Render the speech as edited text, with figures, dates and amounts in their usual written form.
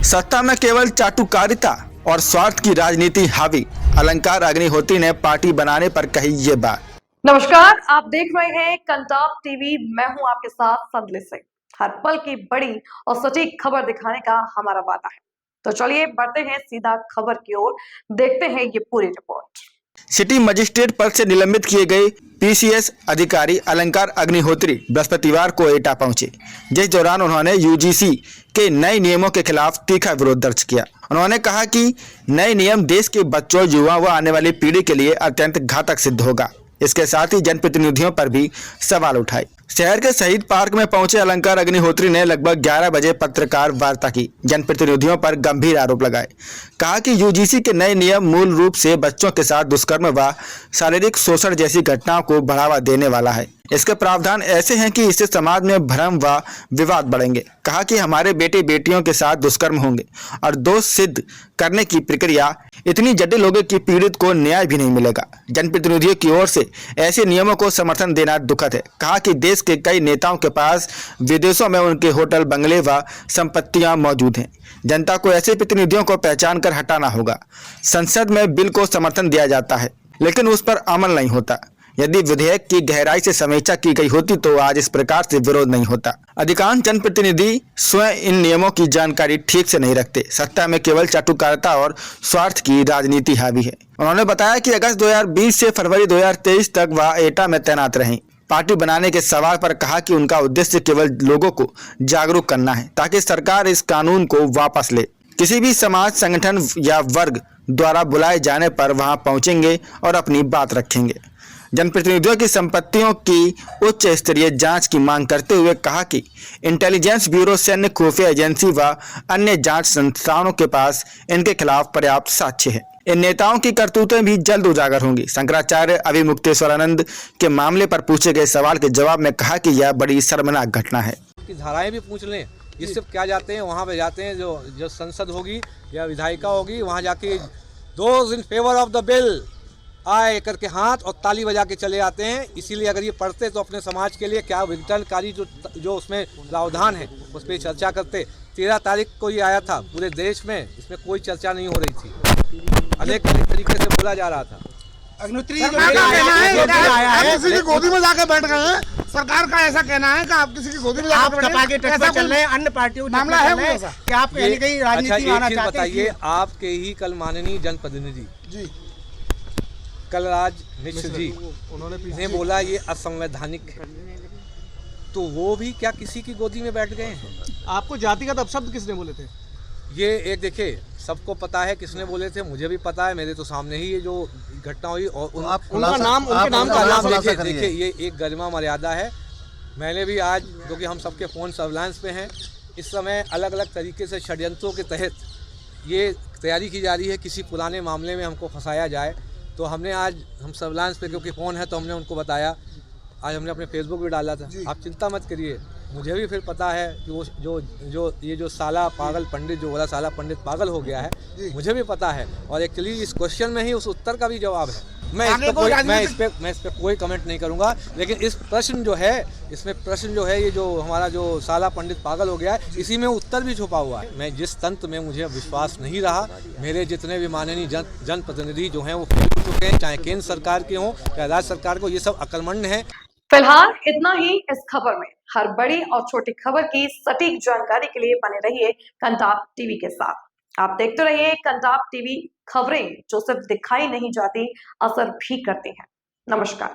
सत्ता में केवल चाटुकारिता और स्वार्थ की राजनीति हावी। अलंकार अग्निहोत्री ने पार्टी बनाने पर कही ये बात। नमस्कार, आप देख रहे हैं कंटाप टीवी। मैं हूं आपके साथ संदली सिंह। हर पल की बड़ी और सटीक खबर दिखाने का हमारा वादा है। तो चलिए बढ़ते हैं सीधा खबर की ओर, देखते हैं ये पूरी रिपोर्ट। सिटी मजिस्ट्रेट पद से निलंबित किए गए पीसीएस अधिकारी अलंकार अग्निहोत्री बृहस्पतिवार को एटा पहुंचे, जिस दौरान उन्होंने यूजीसी के नए नियमों के खिलाफ तीखा विरोध दर्ज किया। उन्होंने कहा कि नए नियम देश के बच्चों, युवा व आने वाली पीढ़ी के लिए अत्यंत घातक सिद्ध होगा। इसके साथ ही जनप्रतिनिधियों पर भी सवाल उठाए। शहर के शहीद पार्क में पहुंचे अलंकार अग्निहोत्री ने लगभग 11 बजे पत्रकार वार्ता की। जनप्रतिनिधियों पर गंभीर आरोप लगाए। कहा कि यूजीसी के नए नियम मूल रूप से बच्चों के साथ दुष्कर्म व शारीरिक शोषण जैसी घटनाओं को बढ़ावा देने वाला है। इसके प्रावधान ऐसे हैं कि इससे समाज में भ्रम व विवाद बढ़ेंगे। कहा कि हमारे बेटे बेटियों के साथ दुष्कर्म होंगे और दोष सिद्ध करने की प्रक्रिया इतनी जटिल होगी कि पीड़ित को न्याय भी नहीं मिलेगा। जनप्रतिनिधियों की ओर से ऐसे नियमों को समर्थन देना दुखद है। कहा कि देश के कई नेताओं के पास विदेशों में उनके होटल, बंगले व संपत्तियां मौजूद हैं। जनता को ऐसे प्रतिनिधियों को पहचान कर हटाना होगा। संसद में बिल को समर्थन दिया जाता है, लेकिन उस पर अमल नहीं होता। यदि विधेयक की गहराई से समीक्षा की गई होती तो आज इस प्रकार से विरोध नहीं होता। अधिकांश जनप्रतिनिधि स्वयं इन नियमों की जानकारी ठीक से नहीं रखते। सत्ता में केवल चाटुकारिता और स्वार्थ की राजनीति हावी है। उन्होंने बताया कि अगस्त 2020 से फरवरी 2023 तक वह एटा में तैनात रहीं। पार्टी बनाने के सवाल पर कहा कि उनका उद्देश्य केवल लोगों को जागरूक करना है ताकि सरकार इस कानून को वापस ले। किसी भी समाज, संगठन या वर्ग द्वारा बुलाए जाने पर वहां पहुंचेंगे और अपनी बात रखेंगे। जनप्रतिनिधियों की संपत्तियों की उच्च स्तरीय जांच की मांग करते हुए कहा कि इंटेलिजेंस ब्यूरो, सैन्य खुफिया एजेंसी व अन्य जांच संस्थानों के पास इनके खिलाफ पर्याप्त साक्ष्य है। इन नेताओं की करतूतें भी जल्द उजागर होंगी। शंकराचार्य अभिमुक्तेश्वरानंद के मामले पर पूछे गए सवाल के जवाब में कहा कि यह बड़ी शर्मनाक घटना है। धाराएं भी पूछ लें, इससे क्या जाते हैं, वहाँ पे जाते हैं, जो संसद होगी या विधायिका होगी, वहाँ जाके those in favour of the bill आए करके हाथ और ताली बजा के चले आते हैं। इसीलिए अगर ये पढ़ते तो अपने समाज के लिए क्या विघटनकारी जो उसमें प्रावधान है उस पर चर्चा करते। 13 तारीख को ये आया था पूरे देश में, इसमें कोई चर्चा नहीं हो रही थी। अनेक तरीके से बोला जा रहा था। अग्निहोत्री किसी की गोदी में जाके बैठ गए हैं। सरकार का ऐसा कहना है कि आप किसी की गोदी में जाके चल रहे हैं, अन्य पार्टियों मामला है क्या आप कहीं राजनीति आना चाहते हैं? बताइए, आपके ही कल माननीय जनप्रतिनिधि जी कलराज मिश्र जी ने बोला ये असंवैधानिक है, तो वो भी क्या किसी की गोदी में बैठ गए हैं? आपको जातिगत अपशब्द किसने बोले थे? ये एक देखिए, सबको पता है किसने बोले थे, मुझे भी पता है। मेरे तो सामने ही ये जो घटना हुई और उनके नाम का नाम देखिए, ये एक गरिमा मर्यादा है। मैंने भी आज, क्योंकि हम सबके फ़ोन सर्विलांस पे हैं, इस समय अलग अलग तरीके से षड्यंत्रों के तहत ये तैयारी की जा रही है किसी पुराने मामले में हमको फंसाया जाए। तो हमने आज, हम सर्विलांस पे क्योंकि फ़ोन है तो हमने उनको बताया, आज हमने अपने फेसबुक भी डाला था। आप चिंता मत करिए, मुझे भी फिर पता है कि वो जो साला पागल पंडित, जो बोला साला पंडित पागल हो गया है, मुझे भी पता है। और एक्चुअली इस क्वेश्चन में ही उस उत्तर का भी जवाब है। मैं इस पे कोई कमेंट नहीं करूंगा। लेकिन इस प्रश्न जो है, इसमें प्रश्न जो है, ये जो हमारा जो साला पंडित पागल हो गया है, इसी में उत्तर भी छुपा हुआ है। मैं जिस तंत्र में मुझे विश्वास नहीं रहा, मेरे जितने भी माननीय जनप्रतिनिधि जो हैं वो फेल हो चुके हैं, चाहे केंद्र सरकार के हों चाहे राज्य सरकार को, ये सब अक्लमंड है। फिलहाल इतना ही इस खबर में। हर बड़ी और छोटी खबर की सटीक जानकारी के लिए बने रहिए कंटाप टीवी के साथ। आप देखते रहिए कंटाप टीवी, खबरें जो सिर्फ दिखाई नहीं जाती, असर भी करती हैं। नमस्कार।